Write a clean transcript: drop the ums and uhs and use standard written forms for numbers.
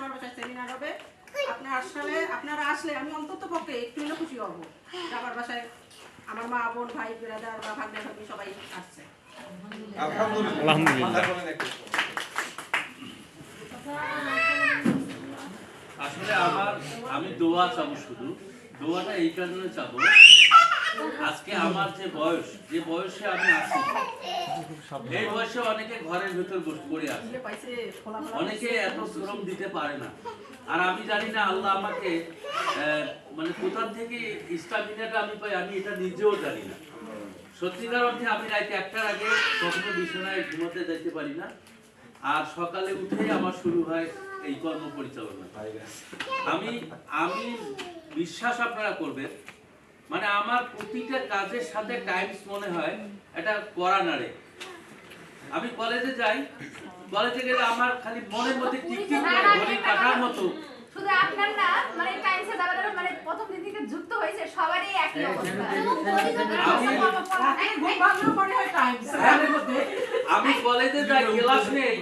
আমার বাসায় সেমিনার হবে। আপনারা আসলে আমি অন্তত পক্ষে একটু হলেও খুশি হব। আমার বাসায় আমার মা, বোন, ভাই, ব্রাদার বা ভাগ্নে ভাগ্নি সবাই আসছে। আলহামদুলিল্লাহ। আসলে আমি দোয়া চাবো, শুধু দোয়াটা এই কারণে চাবো, আজকে আমার যে বয়সে আমি আছি, এই বয়সে অনেকে ঘরের ভেতর পড়ে আছে, অনেকে এত শ্রম দিতে পারে না। আর আমি জানি না আল্লাহ আমাকে মানে কোথা থেকে স্টামিনাটা আমি পাই, আমি এটা নিজেও জানি না। সত্যিকার অর্থে আমি রাত 1টার আগে কখনো বিছানায় ঘুমাতে যেতে পারি না, আর সকালে উঠেই আমার শুরু হয় এই কর্ম পরিচালনা। আমি বিশ্বাস আপনারা করবেন, মানে আমার প্রতিটা কাজের সাথে টাইমস মনে হয় এটা করা নাড়ে। আমি কলেজে যাই, কলেজে গেলে আমার খালি মনের মধ্যে টিকটিক করে ঘড়ি কাটার মতো। শুধু আপনার না, মানে টাইমসে যারা মানে প্রথম দিন থেকে যুক্ত হয়েছে সবারই একই অবস্থা। আমি ঘুম ভাঙলেও মনে হয় টাইমস। আমি কলেজে যাই, ক্লাস নেই,